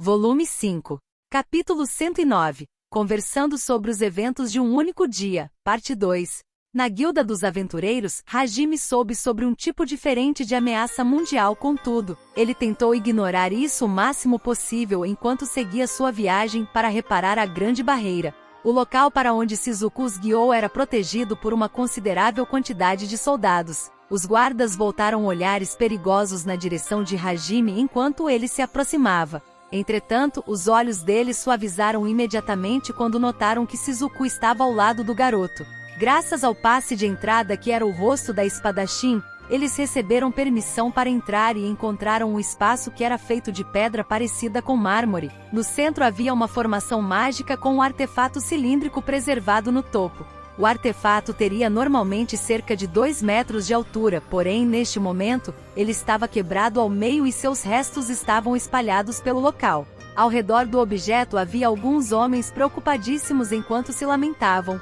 Volume 5. Capítulo 109. Conversando sobre os eventos de um único dia, parte 2. Na Guilda dos Aventureiros, Hajime soube sobre um tipo diferente de ameaça mundial, contudo, ele tentou ignorar isso o máximo possível enquanto seguia sua viagem para reparar a Grande Barreira. O local para onde Shizuku os guiou era protegido por uma considerável quantidade de soldados. Os guardas voltaram olhares perigosos na direção de Hajime enquanto ele se aproximava. Entretanto, os olhos deles suavizaram imediatamente quando notaram que Shizuku estava ao lado do garoto. Graças ao passe de entrada que era o rosto da espadachim, eles receberam permissão para entrar e encontraram um espaço que era feito de pedra parecida com mármore. No centro havia uma formação mágica com um artefato cilíndrico preservado no topo. O artefato teria normalmente cerca de 2 metros de altura, porém, neste momento, ele estava quebrado ao meio e seus restos estavam espalhados pelo local. Ao redor do objeto havia alguns homens preocupadíssimos enquanto se lamentavam.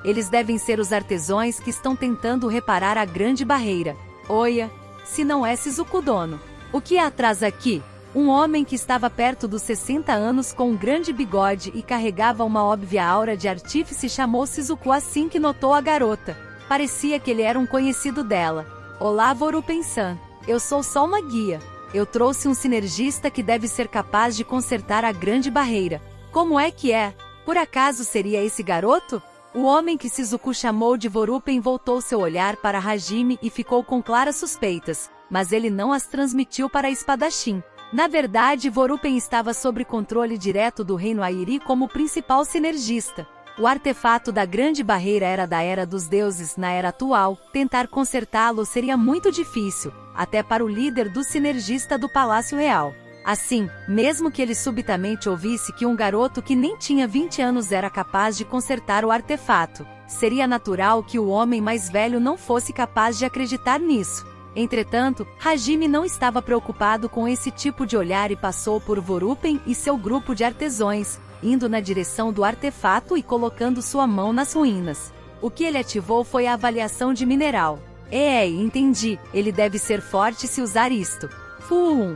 Eles devem ser os artesãos que estão tentando reparar a Grande Barreira. Oia, se não é Shizuku dono. O que há atrás aqui? Um homem que estava perto dos 60 anos com um grande bigode e carregava uma óbvia aura de artífice chamou Shizuku assim que notou a garota. Parecia que ele era um conhecido dela. Olá, Vorupen-san. Eu sou só uma guia. Eu trouxe um sinergista que deve ser capaz de consertar a Grande Barreira. Como é que é? Por acaso seria esse garoto? O homem que Shizuku chamou de Vorupen voltou seu olhar para Hajime e ficou com claras suspeitas, mas ele não as transmitiu para a espadachim. Na verdade, Vorupen estava sob controle direto do Reino Airi como principal sinergista. O artefato da Grande Barreira era da Era dos Deuses. Na era atual, tentar consertá-lo seria muito difícil, até para o líder do sinergista do Palácio Real. Assim, mesmo que ele subitamente ouvisse que um garoto que nem tinha 20 anos era capaz de consertar o artefato, seria natural que o homem mais velho não fosse capaz de acreditar nisso. Entretanto, Hajime não estava preocupado com esse tipo de olhar e passou por Vorupen e seu grupo de artesãos, indo na direção do artefato e colocando sua mão nas ruínas. O que ele ativou foi a avaliação de mineral. Entendi, ele deve ser forte se usar isto.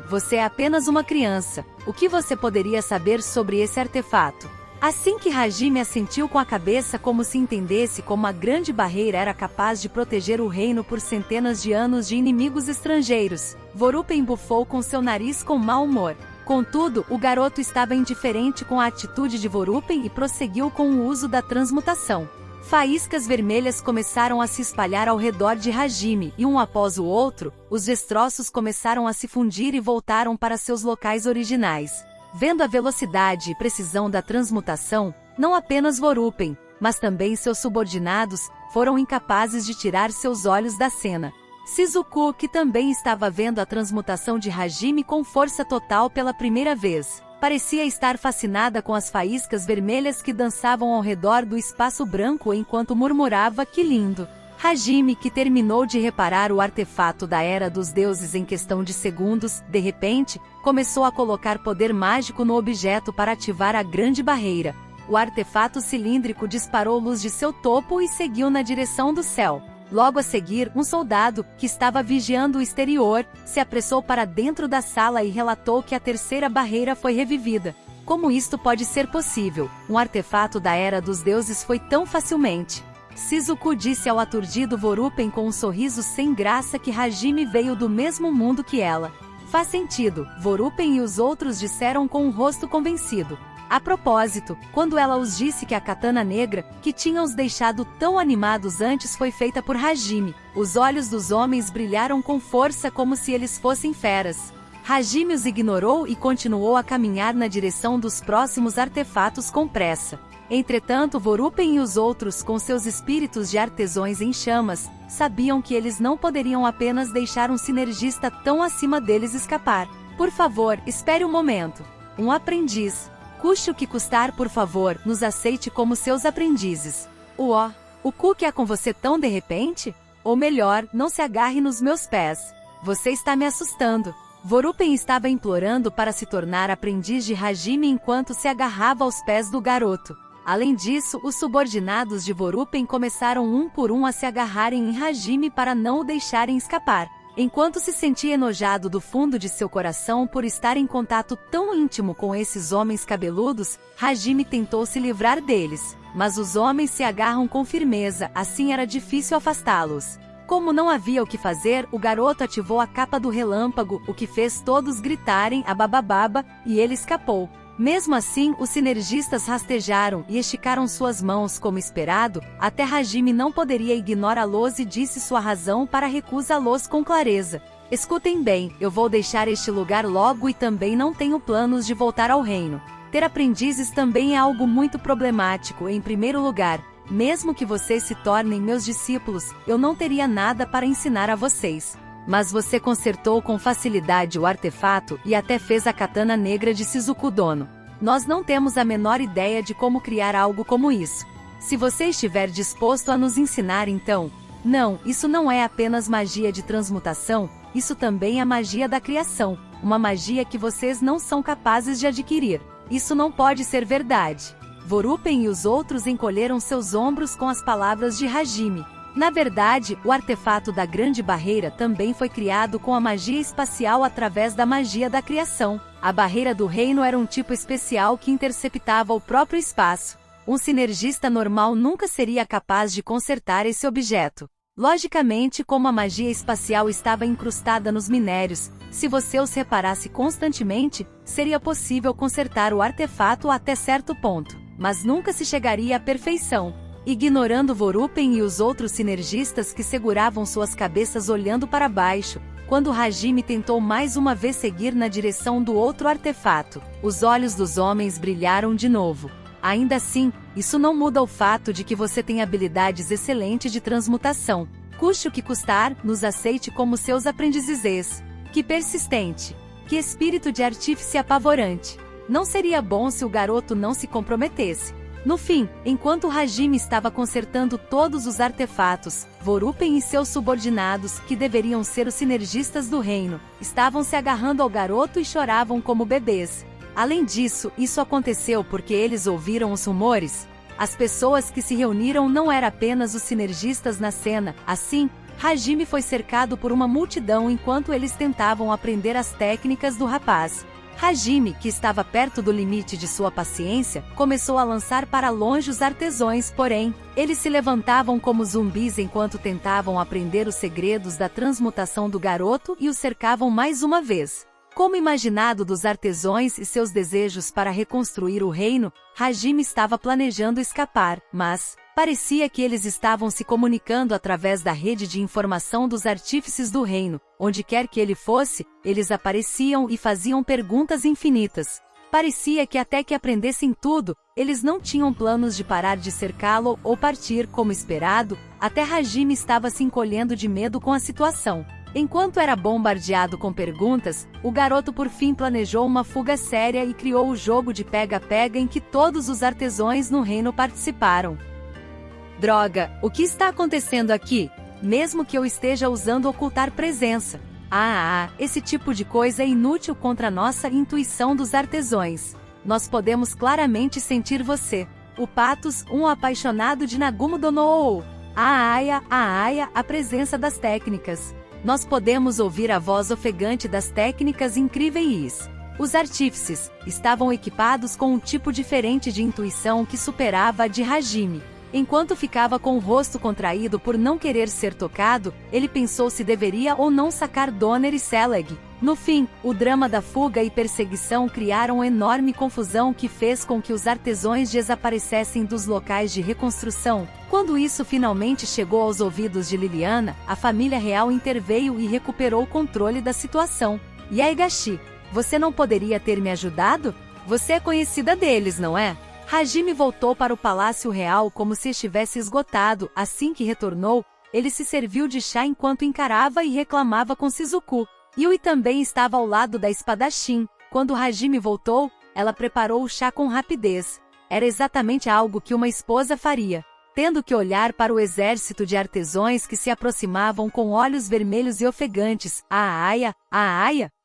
Você é apenas uma criança. O que você poderia saber sobre esse artefato? Assim que Hajime assentiu com a cabeça como se entendesse como a Grande Barreira era capaz de proteger o reino por centenas de anos de inimigos estrangeiros, Vorupen bufou com seu nariz com mau humor. Contudo, o garoto estava indiferente com a atitude de Vorupen e prosseguiu com o uso da transmutação. Faíscas vermelhas começaram a se espalhar ao redor de Hajime e um após o outro, os destroços começaram a se fundir e voltaram para seus locais originais. Vendo a velocidade e precisão da transmutação, não apenas Vorupen, mas também seus subordinados, foram incapazes de tirar seus olhos da cena. Shizuku, que também estava vendo a transmutação de Hajime com força total pela primeira vez, parecia estar fascinada com as faíscas vermelhas que dançavam ao redor do espaço branco enquanto murmurava que lindo. Hajime, que terminou de reparar o artefato da Era dos Deuses em questão de segundos, de repente, começou a colocar poder mágico no objeto para ativar a Grande Barreira. O artefato cilíndrico disparou luz de seu topo e seguiu na direção do céu. Logo a seguir, um soldado, que estava vigiando o exterior, se apressou para dentro da sala e relatou que a terceira barreira foi revivida. Como isto pode ser possível? Um artefato da Era dos Deuses foi tão facilmente. Shizuku disse ao aturdido Vorupen com um sorriso sem graça que Hajime veio do mesmo mundo que ela. Faz sentido, Vorupen e os outros disseram com um rosto convencido. A propósito, quando ela os disse que a katana negra, que tinha os deixado tão animados antes foi feita por Hajime, os olhos dos homens brilharam com força como se eles fossem feras. Hajime os ignorou e continuou a caminhar na direção dos próximos artefatos com pressa. Entretanto, Vorupen e os outros, com seus espíritos de artesãos em chamas, sabiam que eles não poderiam apenas deixar um sinergista tão acima deles escapar. Por favor, espere um momento. Um aprendiz. Custe o que custar, por favor, nos aceite como seus aprendizes. O que é com você tão de repente? Ou melhor, não se agarre nos meus pés. Você está me assustando. Vorupen estava implorando para se tornar aprendiz de Hajime enquanto se agarrava aos pés do garoto. Além disso, os subordinados de Vorupen começaram um por um a se agarrarem em Hajime para não o deixarem escapar. Enquanto se sentia enojado do fundo de seu coração por estar em contato tão íntimo com esses homens cabeludos, Hajime tentou se livrar deles. Mas os homens se agarram com firmeza, assim era difícil afastá-los. Como não havia o que fazer, o garoto ativou a capa do relâmpago, o que fez todos gritarem "ababababa", e ele escapou. Mesmo assim, os sinergistas rastejaram e esticaram suas mãos como esperado, até Hajime não poderia ignorá-los e disse sua razão para recusá-los com clareza. Escutem bem, eu vou deixar este lugar logo e também não tenho planos de voltar ao reino. Ter aprendizes também é algo muito problemático. Em primeiro lugar, mesmo que vocês se tornem meus discípulos, eu não teria nada para ensinar a vocês. Mas você consertou com facilidade o artefato e até fez a katana negra de Shizuku Dono. Nós não temos a menor ideia de como criar algo como isso. Se você estiver disposto a nos ensinar então... Não, isso não é apenas magia de transmutação, isso também é magia da criação, uma magia que vocês não são capazes de adquirir. Isso não pode ser verdade. Vorupen e os outros encolheram seus ombros com as palavras de Hajime. Na verdade, o artefato da Grande Barreira também foi criado com a magia espacial através da magia da criação. A Barreira do Reino era um tipo especial que interceptava o próprio espaço. Um sinergista normal nunca seria capaz de consertar esse objeto. Logicamente, como a magia espacial estava incrustada nos minérios, se você os reparasse constantemente, seria possível consertar o artefato até certo ponto, mas nunca se chegaria à perfeição. Ignorando Vorupen e os outros sinergistas que seguravam suas cabeças olhando para baixo, quando Hajime tentou mais uma vez seguir na direção do outro artefato, os olhos dos homens brilharam de novo. Ainda assim, isso não muda o fato de que você tem habilidades excelentes de transmutação. Custe o que custar, nos aceite como seus aprendizes. Que persistente! Que espírito de artífice apavorante! Não seria bom se o garoto não se comprometesse. No fim, enquanto Hajime estava consertando todos os artefatos, Vorupen e seus subordinados, que deveriam ser os sinergistas do reino, estavam se agarrando ao garoto e choravam como bebês. Além disso, isso aconteceu porque eles ouviram os rumores. As pessoas que se reuniram não eram apenas os sinergistas na cena, assim, Hajime foi cercado por uma multidão enquanto eles tentavam aprender as técnicas do rapaz. Hajime, que estava perto do limite de sua paciência, começou a lançar para longe os artesãos, porém, eles se levantavam como zumbis enquanto tentavam aprender os segredos da transmutação do garoto e o cercavam mais uma vez. Como imaginado dos artesãos e seus desejos para reconstruir o reino, Hajime estava planejando escapar, mas parecia que eles estavam se comunicando através da rede de informação dos artífices do reino. Onde quer que ele fosse, eles apareciam e faziam perguntas infinitas. Parecia que até que aprendessem tudo, eles não tinham planos de parar de cercá-lo ou partir como esperado, até Hajime estava se encolhendo de medo com a situação. Enquanto era bombardeado com perguntas, o garoto por fim planejou uma fuga séria e criou o jogo de pega-pega em que todos os artesãos no reino participaram. Droga, o que está acontecendo aqui? Mesmo que eu esteja usando ocultar presença. Esse tipo de coisa é inútil contra a nossa intuição dos artesãos. Nós podemos claramente sentir você. O Patos, um apaixonado de Nagumo Donou. A presença das técnicas. Nós podemos ouvir a voz ofegante das técnicas incríveis. Os artífices estavam equipados com um tipo diferente de intuição que superava a de Hajime. Enquanto ficava com o rosto contraído por não querer ser tocado, ele pensou se deveria ou não sacar Donner e Seleg. No fim, o drama da fuga e perseguição criaram enorme confusão que fez com que os artesãos desaparecessem dos locais de reconstrução. Quando isso finalmente chegou aos ouvidos de Liliana, a família real interveio e recuperou o controle da situação. Yaegashi, você não poderia ter me ajudado? Você é conhecida deles, não é? Hajime voltou para o Palácio Real como se estivesse esgotado. Assim que retornou, ele se serviu de chá enquanto encarava e reclamava com Shizuku. Yui também estava ao lado da espadachim. Quando Hajime voltou, ela preparou o chá com rapidez. Era exatamente algo que uma esposa faria. Tendo que olhar para o exército de artesãos que se aproximavam com olhos vermelhos e ofegantes.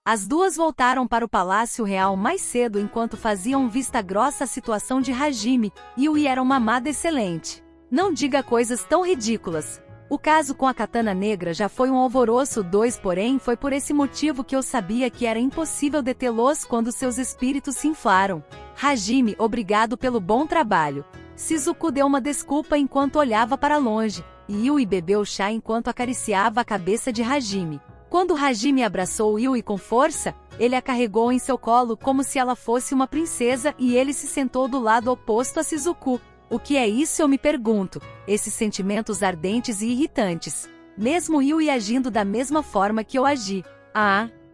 As duas voltaram para o Palácio Real mais cedo enquanto faziam vista grossa à situação de Hajime. Yui era uma amada excelente. Não diga coisas tão ridículas. O caso com a katana negra já foi um alvoroço 2, porém foi por esse motivo que eu sabia que era impossível detê-los quando seus espíritos se inflaram. Hajime, obrigado pelo bom trabalho. Shizuku deu uma desculpa enquanto olhava para longe, e Yui bebeu chá enquanto acariciava a cabeça de Hajime. Quando Hajime abraçou Yui com força, ele a carregou em seu colo como se ela fosse uma princesa e ele se sentou do lado oposto a Shizuku. O que é isso, eu me pergunto? Esses sentimentos ardentes e irritantes. Mesmo Yui agindo da mesma forma que eu agi.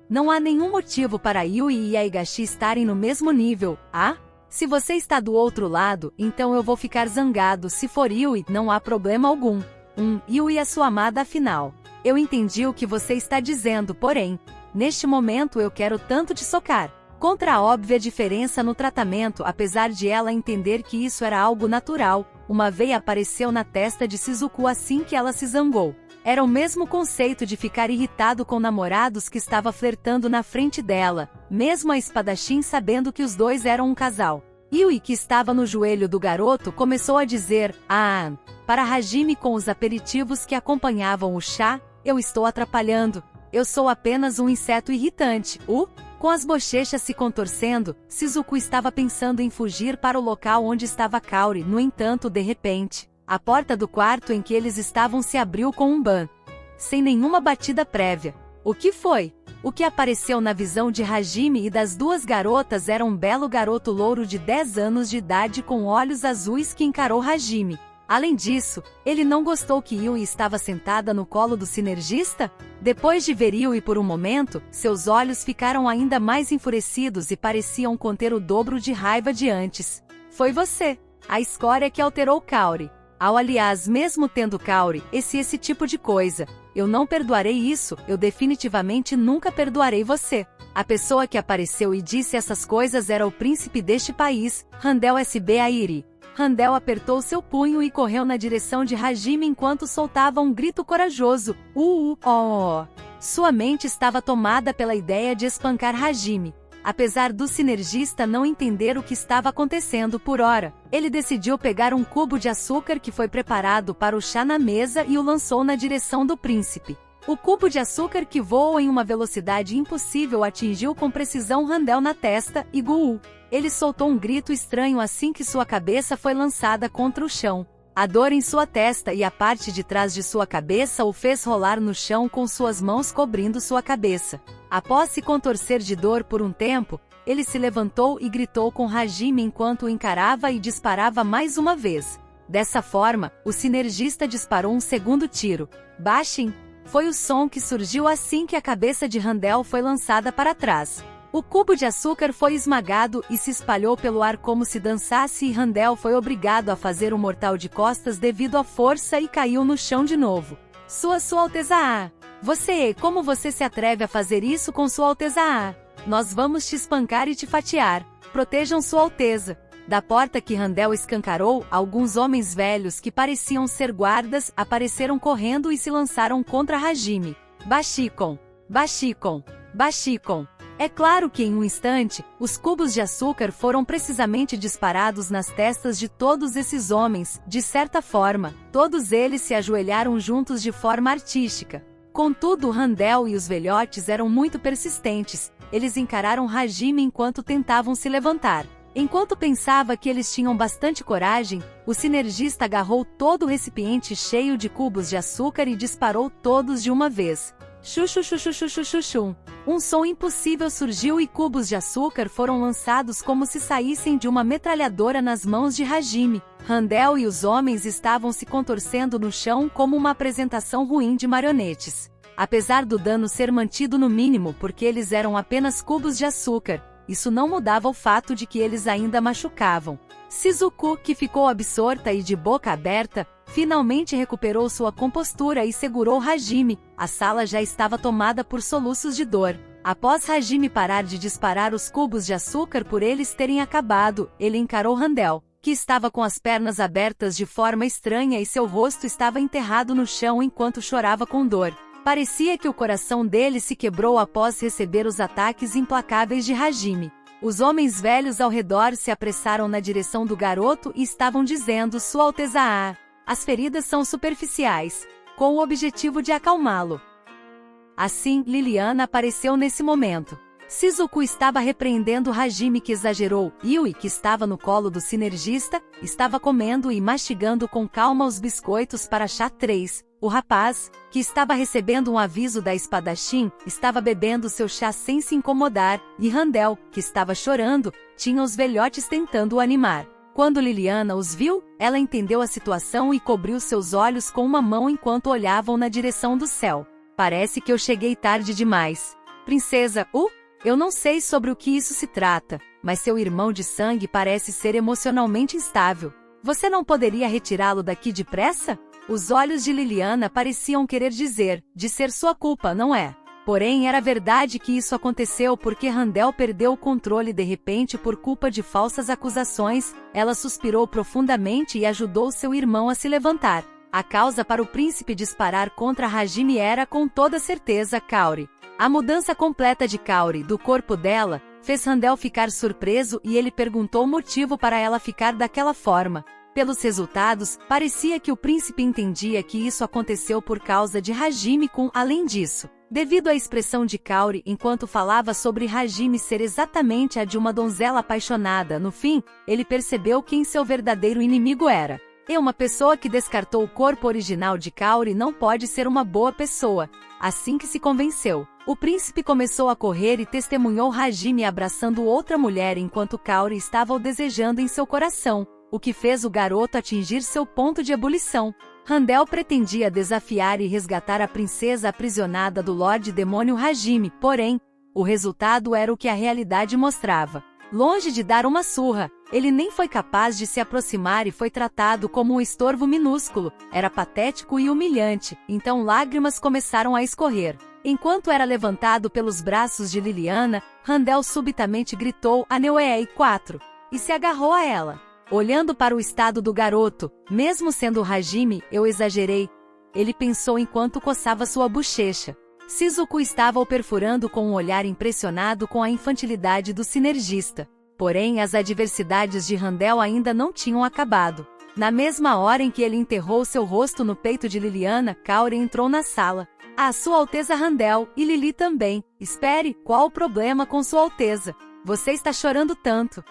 Não há nenhum motivo para Yui e Aigashi estarem no mesmo nível. Se você está do outro lado, então eu vou ficar zangado. Se for Yui, não há problema algum. Yui é sua amada afinal. Eu entendi o que você está dizendo, porém, neste momento eu quero tanto te socar. Contra a óbvia diferença no tratamento, apesar de ela entender que isso era algo natural, uma veia apareceu na testa de Shizuku assim que ela se zangou. Era o mesmo conceito de ficar irritado com namorados que estava flertando na frente dela, mesmo a espadachim sabendo que os dois eram um casal. Yui, que estava no joelho do garoto, começou a dizer, para Hajime com os aperitivos que acompanhavam o chá, eu estou atrapalhando. Eu sou apenas um inseto irritante. Com as bochechas se contorcendo, Shizuku estava pensando em fugir para o local onde estava Kaori. No entanto, de repente, a porta do quarto em que eles estavam se abriu com um ban. Sem nenhuma batida prévia. O que foi? O que apareceu na visão de Hajime e das duas garotas era um belo garoto louro de 10 anos de idade com olhos azuis que encarou Hajime. Além disso, ele não gostou que Yui estava sentada no colo do sinergista? Depois de ver Yui por um momento, seus olhos ficaram ainda mais enfurecidos e pareciam conter o dobro de raiva de antes. Foi você, a escória que alterou Kaori. Aliás, mesmo tendo Kaori, esse tipo de coisa, eu não perdoarei isso, eu definitivamente nunca perdoarei você. A pessoa que apareceu e disse essas coisas era o príncipe deste país, Handel SB Airi. Handel apertou seu punho e correu na direção de Hajime enquanto soltava um grito corajoso. Sua mente estava tomada pela ideia de espancar Hajime. Apesar do sinergista não entender o que estava acontecendo por hora, ele decidiu pegar um cubo de açúcar que foi preparado para o chá na mesa e o lançou na direção do príncipe. O cubo de açúcar, que voou em uma velocidade impossível, atingiu com precisão Handel na testa e ele soltou um grito estranho assim que sua cabeça foi lançada contra o chão. A dor em sua testa e a parte de trás de sua cabeça o fez rolar no chão com suas mãos cobrindo sua cabeça. Após se contorcer de dor por um tempo, ele se levantou e gritou com Hajime enquanto o encarava e disparava mais uma vez. Dessa forma, o sinergista disparou um segundo tiro. Bashin! Foi o som que surgiu assim que a cabeça de Handel foi lançada para trás. O cubo de açúcar foi esmagado e se espalhou pelo ar como se dançasse e Handel foi obrigado a fazer um mortal de costas devido à força e caiu no chão de novo. Sua Alteza como você se atreve a fazer isso com Sua Alteza Nós vamos te espancar e te fatiar. Protejam Sua Alteza. Da porta que Handel escancarou, alguns homens velhos que pareciam ser guardas apareceram correndo e se lançaram contra Hajime. Bashikon! É claro que em um instante, os cubos de açúcar foram precisamente disparados nas testas de todos esses homens. De certa forma, todos eles se ajoelharam juntos de forma artística. Contudo, Handel e os velhotes eram muito persistentes. Eles encararam Hajime enquanto tentavam se levantar. Enquanto pensava que eles tinham bastante coragem, o sinergista agarrou todo o recipiente cheio de cubos de açúcar e disparou todos de uma vez. Chuchuchuchuchuchuchuchum. Um som impossível surgiu e cubos de açúcar foram lançados como se saíssem de uma metralhadora nas mãos de Hajime. Handel e os homens estavam se contorcendo no chão como uma apresentação ruim de marionetes. Apesar do dano ser mantido no mínimo porque eles eram apenas cubos de açúcar, isso não mudava o fato de que eles ainda machucavam. Shizuku, que ficou absorta e de boca aberta, finalmente recuperou sua compostura e segurou Hajime. A sala já estava tomada por soluços de dor. Após Hajime parar de disparar os cubos de açúcar por eles terem acabado, ele encarou Handel, que estava com as pernas abertas de forma estranha e seu rosto estava enterrado no chão enquanto chorava com dor. Parecia que o coração dele se quebrou após receber os ataques implacáveis de Hajime. Os homens velhos ao redor se apressaram na direção do garoto e estavam dizendo: Sua Alteza as feridas são superficiais. com o objetivo de acalmá-lo. Assim, Liliana apareceu nesse momento. Shizuku estava repreendendo Hajime, que exagerou. Yui, que estava no colo do sinergista, estava comendo e mastigando com calma os biscoitos para chá 3. O rapaz, que estava recebendo um aviso da espadachim, estava bebendo seu chá sem se incomodar, e Randel, que estava chorando, tinha os velhotes tentando o animar. Quando Liliana os viu, ela entendeu a situação e cobriu seus olhos com uma mão enquanto olhavam na direção do céu. Parece que eu cheguei tarde demais. Princesa, eu não sei sobre o que isso se trata, mas seu irmão de sangue parece ser emocionalmente instável. Você não poderia retirá-lo daqui depressa? Os olhos de Liliana pareciam querer dizer, de ser sua culpa, não é? Porém, era verdade que isso aconteceu porque Randel perdeu o controle de repente por culpa de falsas acusações. Ela suspirou profundamente e ajudou seu irmão a se levantar. A causa para o príncipe disparar contra Hajime era com toda certeza Kaori. A mudança completa de Kaori do corpo dela fez Randel ficar surpreso e ele perguntou o motivo para ela ficar daquela forma. Pelos resultados, parecia que o príncipe entendia que isso aconteceu por causa de Hajime. Além disso, devido à expressão de Kaori enquanto falava sobre Hajime ser exatamente a de uma donzela apaixonada, no fim, ele percebeu quem seu verdadeiro inimigo era. E uma pessoa que descartou o corpo original de Kaori não pode ser uma boa pessoa. Assim que se convenceu, o príncipe começou a correr e testemunhou Hajime abraçando outra mulher enquanto Kaori estava o desejando em seu coração, o que fez o garoto atingir seu ponto de ebulição. Randel pretendia desafiar e resgatar a princesa aprisionada do Lorde Demônio Hajime, porém, o resultado era o que a realidade mostrava. Longe de dar uma surra, ele nem foi capaz de se aproximar e foi tratado como um estorvo minúsculo. Era patético e humilhante, então lágrimas começaram a escorrer. Enquanto era levantado pelos braços de Liliana, Randel subitamente gritou Aneuei 4 e se agarrou a ela. Olhando para o estado do garoto, mesmo sendo Hajime, eu exagerei. Ele pensou enquanto coçava sua bochecha. Shizuku estava o perfurando com um olhar impressionado com a infantilidade do sinergista. Porém, as adversidades de Randel ainda não tinham acabado. Na mesma hora em que ele enterrou seu rosto no peito de Liliana, Kaori entrou na sala. Sua Alteza Randel, e Lili também. Espere, qual o problema com Sua Alteza? Você está chorando tanto.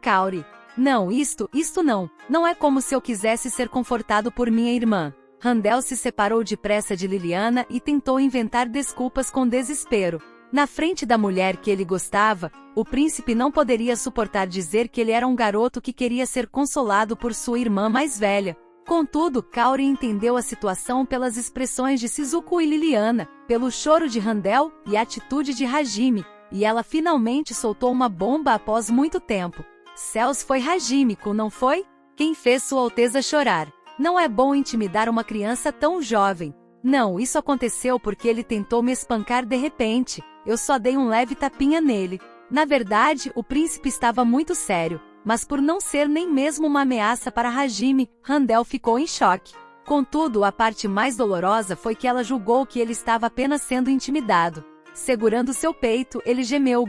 Kaori. Não, isto não. Não é como se eu quisesse ser confortado por minha irmã. Randel se separou depressa de Liliana e tentou inventar desculpas com desespero. Na frente da mulher que ele gostava, o príncipe não poderia suportar dizer que ele era um garoto que queria ser consolado por sua irmã mais velha. Contudo, Kaori entendeu a situação pelas expressões de Shizuku e Liliana, pelo choro de Randel e a atitude de Hajime, e ela finalmente soltou uma bomba após muito tempo. Céus, foi Hajime, não foi? Quem fez Sua Alteza chorar? Não é bom intimidar uma criança tão jovem. Não, isso aconteceu porque ele tentou me espancar de repente. Eu só dei um leve tapinha nele. Na verdade, o príncipe estava muito sério, mas por não ser nem mesmo uma ameaça para Hajime, Randel ficou em choque. Contudo, a parte mais dolorosa foi que ela julgou que ele estava apenas sendo intimidado. Segurando seu peito, ele gemeu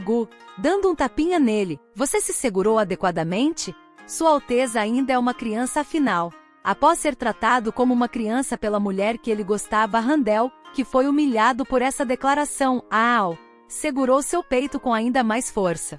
dando um tapinha nele. Você se segurou adequadamente? Sua Alteza ainda é uma criança afinal. Após ser tratado como uma criança pela mulher que ele gostava, Randel, que foi humilhado por essa declaração, segurou seu peito com ainda mais força.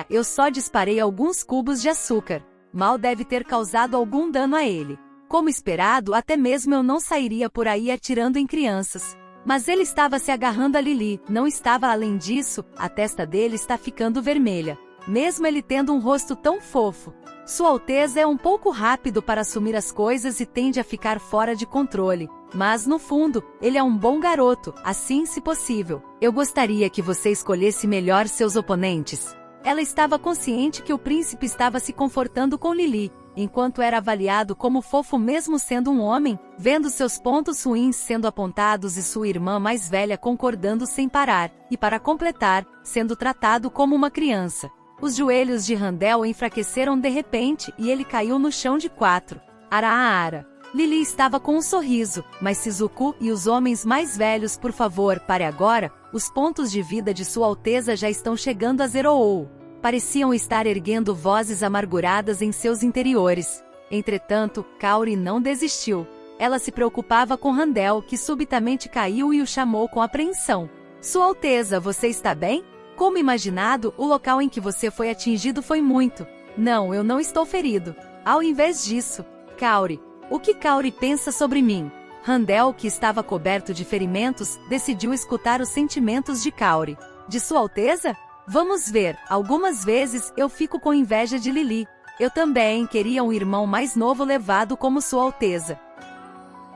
Eu só disparei alguns cubos de açúcar. Mal deve ter causado algum dano a ele. Como esperado, até mesmo eu não sairia por aí atirando em crianças. Mas ele estava se agarrando a Lili, não estava. Além disso, a testa dele está ficando vermelha. Mesmo ele tendo um rosto tão fofo. Sua Alteza é um pouco rápido para assumir as coisas e tende a ficar fora de controle. Mas, no fundo, ele é um bom garoto, assim se possível. Eu gostaria que você escolhesse melhor seus oponentes. Ela estava consciente que o príncipe estava se confortando com Lili, enquanto era avaliado como fofo mesmo sendo um homem, vendo seus pontos ruins sendo apontados e sua irmã mais velha concordando sem parar, e para completar, sendo tratado como uma criança. Os joelhos de Randel enfraqueceram de repente e ele caiu no chão de 4. Ara. Lili estava com um sorriso, mas Shizuku e os homens mais velhos, por favor, pare agora, os pontos de vida de Sua Alteza já estão chegando a zero. Pareciam estar erguendo vozes amarguradas em seus interiores. Entretanto, Kaori não desistiu. Ela se preocupava com Randel, que subitamente caiu e o chamou com apreensão. Sua Alteza, você está bem? Como imaginado, o local em que você foi atingido foi muito. Não, eu não estou ferido. Ao invés disso, Kaori. O que Kaori pensa sobre mim? Randel, que estava coberto de ferimentos, decidiu escutar os sentimentos de Kaori. De Sua Alteza? Vamos ver, algumas vezes eu fico com inveja de Lili. Eu também queria um irmão mais novo levado como Sua Alteza.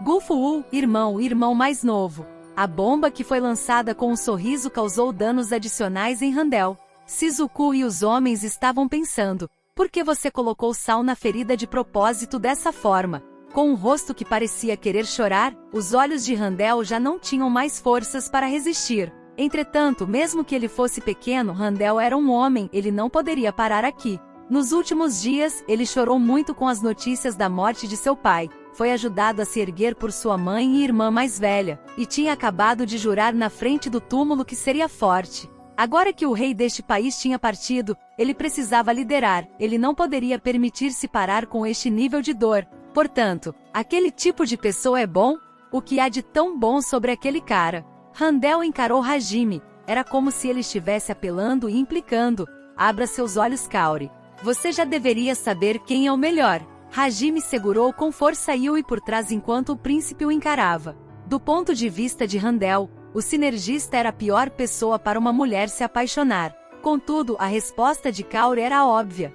Gufu, irmão mais novo. A bomba que foi lançada com um sorriso causou danos adicionais em Randel. Shizuku e os homens estavam pensando, por que você colocou sal na ferida de propósito dessa forma? Com um rosto que parecia querer chorar, os olhos de Randel já não tinham mais forças para resistir. Entretanto, mesmo que ele fosse pequeno, Randel era um homem, ele não poderia parar aqui. Nos últimos dias, ele chorou muito com as notícias da morte de seu pai. Foi ajudado a se erguer por sua mãe e irmã mais velha, e tinha acabado de jurar na frente do túmulo que seria forte. Agora que o rei deste país tinha partido, ele precisava liderar, ele não poderia permitir-se parar com este nível de dor. Portanto, aquele tipo de pessoa é bom? O que há de tão bom sobre aquele cara? Randel encarou Hajime. Era como se ele estivesse apelando e implicando. Abra seus olhos, Kaori. Você já deveria saber quem é o melhor. Hajime segurou com força Yui por trás enquanto o príncipe o encarava. Do ponto de vista de Randel, o sinergista era a pior pessoa para uma mulher se apaixonar. Contudo, a resposta de Kaori era óbvia.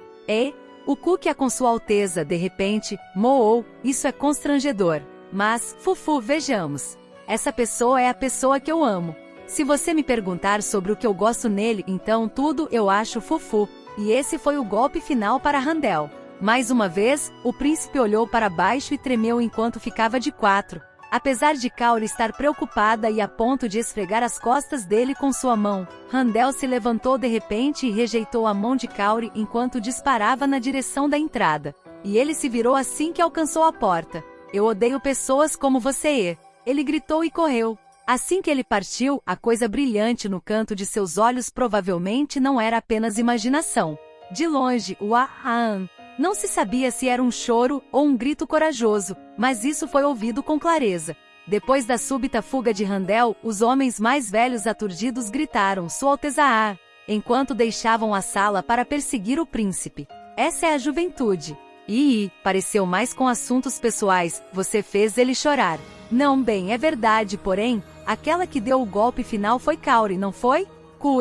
O que é com Sua Alteza, de repente, moou, isso é constrangedor. Mas, Fufu, vejamos. Essa pessoa é a pessoa que eu amo. Se você me perguntar sobre o que eu gosto nele, então tudo eu acho Fufu. E esse foi o golpe final para Randel. Mais uma vez, o príncipe olhou para baixo e tremeu enquanto ficava de quatro. Apesar de Kaori estar preocupada e a ponto de esfregar as costas dele com sua mão, Randel se levantou de repente e rejeitou a mão de Kaori enquanto disparava na direção da entrada. E ele se virou assim que alcançou a porta. Eu odeio pessoas como você. Ele gritou e correu. Assim que ele partiu, a coisa brilhante no canto de seus olhos provavelmente não era apenas imaginação. De longe, o Aan. Não se sabia se era um choro ou um grito corajoso, mas isso foi ouvido com clareza. Depois da súbita fuga de Randel, os homens mais velhos aturdidos gritaram Sua Alteza A, enquanto deixavam a sala para perseguir o príncipe. Essa é a juventude. Pareceu mais com assuntos pessoais, você fez ele chorar. Não, bem, é verdade, porém, aquela que deu o golpe final foi Kaori, não foi?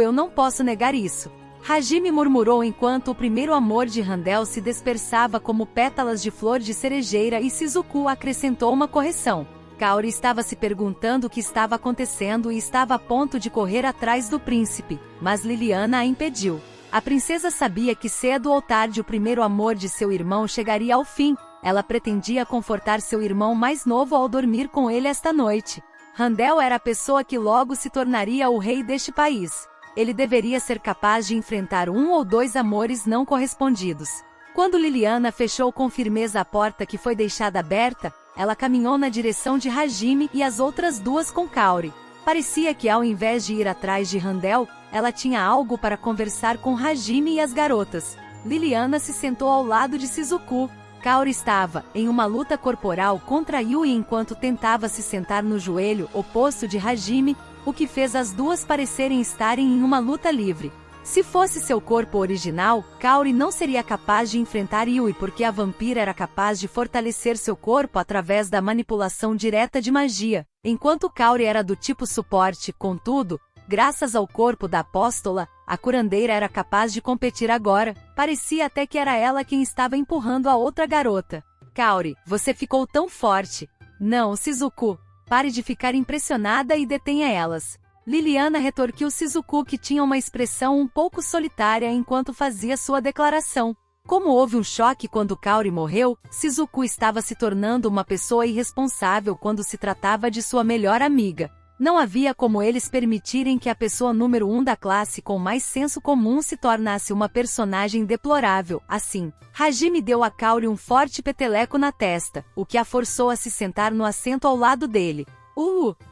Eu não posso negar isso. Hajime murmurou enquanto o primeiro amor de Randel se dispersava como pétalas de flor de cerejeira e Shizuku acrescentou uma correção. Kaori estava se perguntando o que estava acontecendo e estava a ponto de correr atrás do príncipe, mas Liliana a impediu. A princesa sabia que cedo ou tarde o primeiro amor de seu irmão chegaria ao fim. Ela pretendia confortar seu irmão mais novo ao dormir com ele esta noite. Randel era a pessoa que logo se tornaria o rei deste país. Ele deveria ser capaz de enfrentar um ou dois amores não correspondidos. Quando Liliana fechou com firmeza a porta que foi deixada aberta, ela caminhou na direção de Hajime e as outras duas com Kaori. Parecia que ao invés de ir atrás de Randel, ela tinha algo para conversar com Hajime e as garotas. Liliana se sentou ao lado de Shizuku. Kaori estava em uma luta corporal contra Yui enquanto tentava se sentar no joelho oposto de Hajime, o que fez as duas parecerem estarem em uma luta livre. Se fosse seu corpo original, Kaori não seria capaz de enfrentar Yui porque a vampira era capaz de fortalecer seu corpo através da manipulação direta de magia, enquanto Kaori era do tipo suporte. Contudo, graças ao corpo da apóstola, a curandeira era capaz de competir agora. Parecia até que era ela quem estava empurrando a outra garota. Kaori, você ficou tão forte. Não, Shizuku. Pare de ficar impressionada e detenha elas. Liliana retorquiu Shizuku, que tinha uma expressão um pouco solitária enquanto fazia sua declaração. Como houve um choque quando Kaori morreu, Shizuku estava se tornando uma pessoa irresponsável quando se tratava de sua melhor amiga. Não havia como eles permitirem que a pessoa número 1 da classe com mais senso comum se tornasse uma personagem deplorável. Assim, Hajime deu a Kaori um forte peteleco na testa, o que a forçou a se sentar no assento ao lado dele.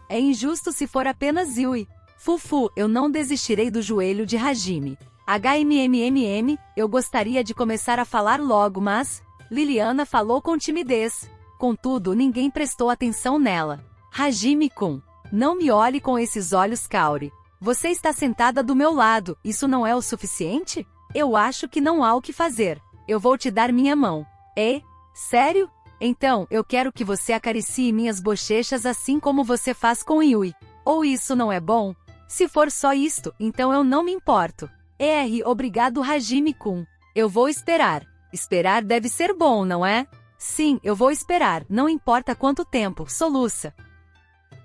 É injusto se for apenas Yui. Fufu, eu não desistirei do joelho de Hajime. Eu gostaria de começar a falar logo, mas... Liliana falou com timidez. contudo ninguém prestou atenção nela. Hajime-kun, não me olhe com esses olhos, Kaori. Você está sentada do meu lado, isso não é o suficiente? Eu acho que não há o que fazer. Eu vou te dar minha mão. Sério? Então, eu quero que você acaricie minhas bochechas assim como você faz com Yui. Ou isso não é bom? Se for só isto, então eu não me importo. Obrigado, Hajime-kun. Eu vou esperar. Esperar deve ser bom, não é? Sim, eu vou esperar, não importa quanto tempo, soluça.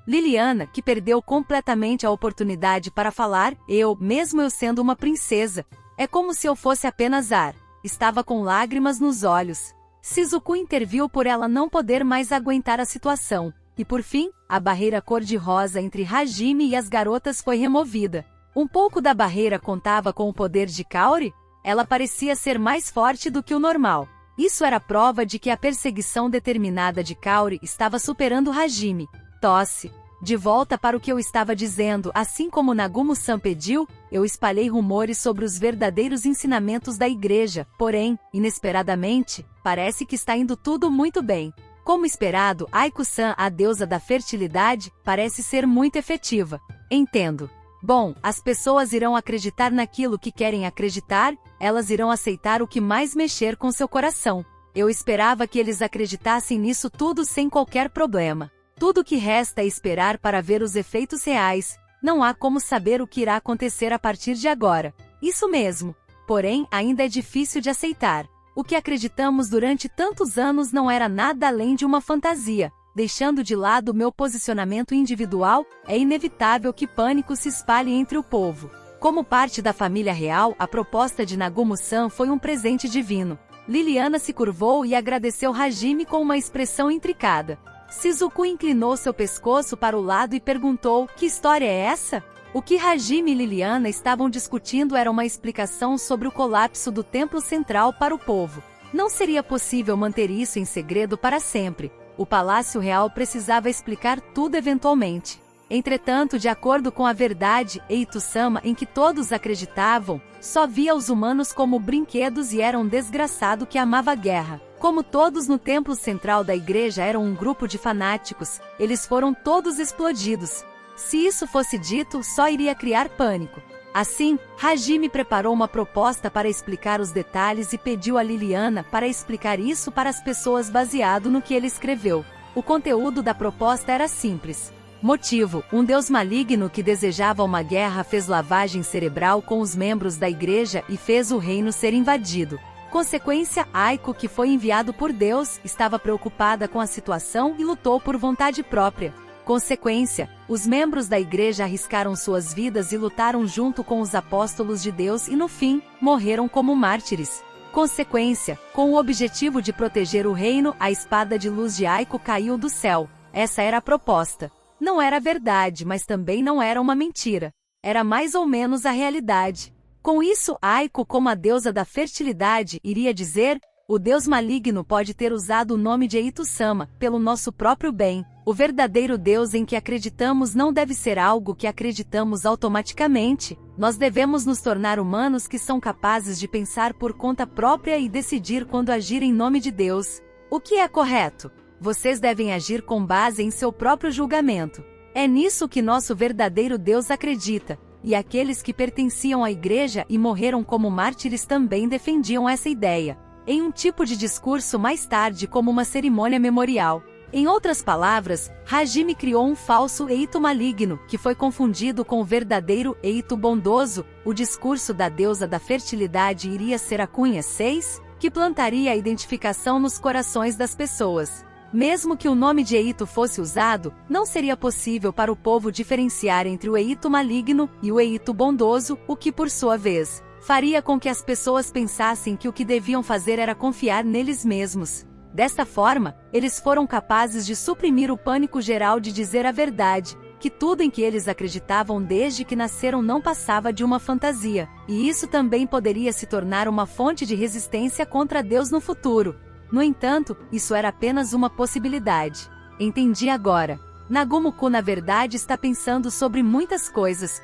Liliana, que perdeu completamente a oportunidade para falar, mesmo eu sendo uma princesa, é como se eu fosse apenas ar. Estava com lágrimas nos olhos. Shizuku interviu por ela não poder mais aguentar a situação. E por fim, a barreira cor-de-rosa entre Hajime e as garotas foi removida. Um pouco da barreira contava com o poder de Kaori? Ela parecia ser mais forte do que o normal. Isso era prova de que a perseguição determinada de Kaori estava superando Hajime. Tosse. De volta para o que eu estava dizendo, assim como Nagumo-san pediu, eu espalhei rumores sobre os verdadeiros ensinamentos da igreja, porém, inesperadamente, parece que está indo tudo muito bem. Como esperado, Aiko-san, a deusa da fertilidade, parece ser muito efetiva. Entendo. Bom, as pessoas irão acreditar naquilo que querem acreditar, elas irão aceitar o que mais mexer com seu coração. Eu esperava que eles acreditassem nisso tudo sem qualquer problema. Tudo que resta é esperar para ver os efeitos reais. Não há como saber o que irá acontecer a partir de agora. Isso mesmo. Porém, ainda é difícil de aceitar. O que acreditamos durante tantos anos não era nada além de uma fantasia. Deixando de lado meu posicionamento individual, é inevitável que pânico se espalhe entre o povo. Como parte da família real, a proposta de Nagumo-san foi um presente divino. Liliana se curvou e agradeceu Hajime com uma expressão intricada. Shizuku inclinou seu pescoço para o lado e perguntou: que história é essa? O que Hajime e Liliana estavam discutindo era uma explicação sobre o colapso do templo central para o povo. Não seria possível manter isso em segredo para sempre. O Palácio Real precisava explicar tudo eventualmente. Entretanto, de acordo com a verdade Eito-sama em que todos acreditavam, só via os humanos como brinquedos e era um desgraçado que amava a guerra. Como todos no templo central da igreja eram um grupo de fanáticos, eles foram todos explodidos. Se isso fosse dito, só iria criar pânico. Assim, Hajime preparou uma proposta para explicar os detalhes e pediu a Liliana para explicar isso para as pessoas baseado no que ele escreveu. O conteúdo da proposta era simples. Motivo: um deus maligno que desejava uma guerra fez lavagem cerebral com os membros da igreja e fez o reino ser invadido. Consequência: Aiko, que foi enviado por Deus, estava preocupada com a situação e lutou por vontade própria. Consequência: os membros da igreja arriscaram suas vidas e lutaram junto com os apóstolos de Deus e no fim, morreram como mártires. Consequência: com o objetivo de proteger o reino, a espada de luz de Aiko caiu do céu. Essa era a proposta. Não era verdade, mas também não era uma mentira. Era mais ou menos a realidade. Com isso, Aiko, como a deusa da fertilidade, iria dizer: o deus maligno pode ter usado o nome de Eito-sama, pelo nosso próprio bem. O verdadeiro Deus em que acreditamos não deve ser algo que acreditamos automaticamente. Nós devemos nos tornar humanos que são capazes de pensar por conta própria e decidir quando agir em nome de Deus. O que é correto? Vocês devem agir com base em seu próprio julgamento. É nisso que nosso verdadeiro Deus acredita. E aqueles que pertenciam à igreja e morreram como mártires também defendiam essa ideia. Em um tipo de discurso mais tarde como uma cerimônia memorial. Em outras palavras, Hajime criou um falso Eito maligno, que foi confundido com o verdadeiro Eito bondoso. O discurso da deusa da fertilidade iria ser a cunha 6, que plantaria a identificação nos corações das pessoas. Mesmo que o nome de Eito fosse usado, não seria possível para o povo diferenciar entre o Eito maligno e o Eito bondoso, o que por sua vez, faria com que as pessoas pensassem que o que deviam fazer era confiar neles mesmos. Desta forma, eles foram capazes de suprimir o pânico geral de dizer a verdade, que tudo em que eles acreditavam desde que nasceram não passava de uma fantasia, e isso também poderia se tornar uma fonte de resistência contra Deus no futuro. No entanto, isso era apenas uma possibilidade. Entendi agora. Nagumo-kun na verdade está pensando sobre muitas coisas.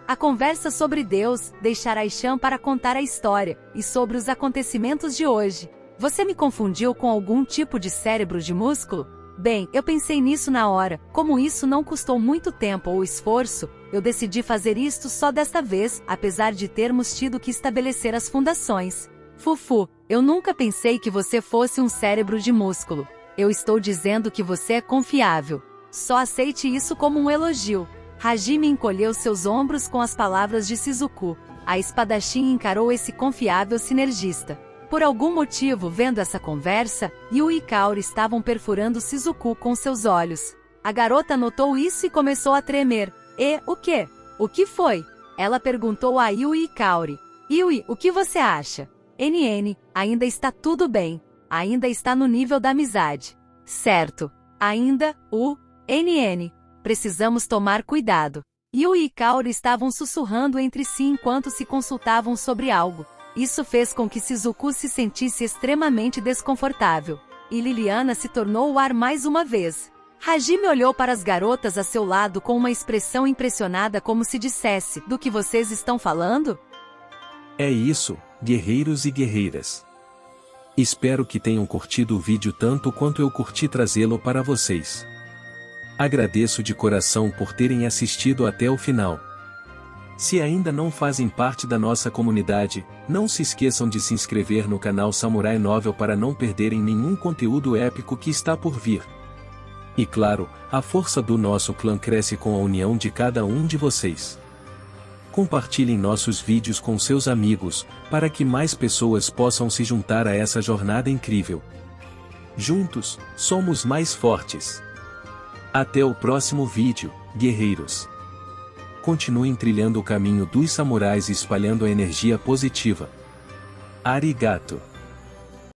A conversa sobre Deus, deixar Aishan para contar a história, e sobre os acontecimentos de hoje. Você me confundiu com algum tipo de cérebro de músculo? Bem, eu pensei nisso na hora. Como isso não custou muito tempo ou esforço, eu decidi fazer isto só desta vez, apesar de termos tido que estabelecer as fundações. Fufu, eu nunca pensei que você fosse um cérebro de músculo. Eu estou dizendo que você é confiável. Só aceite isso como um elogio. Hajime encolheu seus ombros com as palavras de Shizuku. A espadachim encarou esse confiável sinergista. Por algum motivo, vendo essa conversa, Yui e Kaori estavam perfurando Shizuku com seus olhos. A garota notou isso e começou a tremer. E, o quê? O que foi? Ela perguntou a Yui e Kaori. Yui, o que você acha? NN, ainda está tudo bem. Ainda está no nível da amizade. Certo. Ainda, NN. Precisamos tomar cuidado. Yui e Kaori estavam sussurrando entre si enquanto se consultavam sobre algo. Isso fez com que Shizuku se sentisse extremamente desconfortável. E Liliana se tornou o ar mais uma vez. Hajime olhou para as garotas a seu lado com uma expressão impressionada como se dissesse, do que vocês estão falando? É isso, guerreiros e guerreiras. Espero que tenham curtido o vídeo tanto quanto eu curti trazê-lo para vocês. Agradeço de coração por terem assistido até o final. Se ainda não fazem parte da nossa comunidade, não se esqueçam de se inscrever no canal Samurai Novel para não perderem nenhum conteúdo épico que está por vir. E claro, a força do nosso clã cresce com a união de cada um de vocês. Compartilhem nossos vídeos com seus amigos, para que mais pessoas possam se juntar a essa jornada incrível. Juntos, somos mais fortes. Até o próximo vídeo, guerreiros. Continuem trilhando o caminho dos samurais e espalhando a energia positiva. Arigato.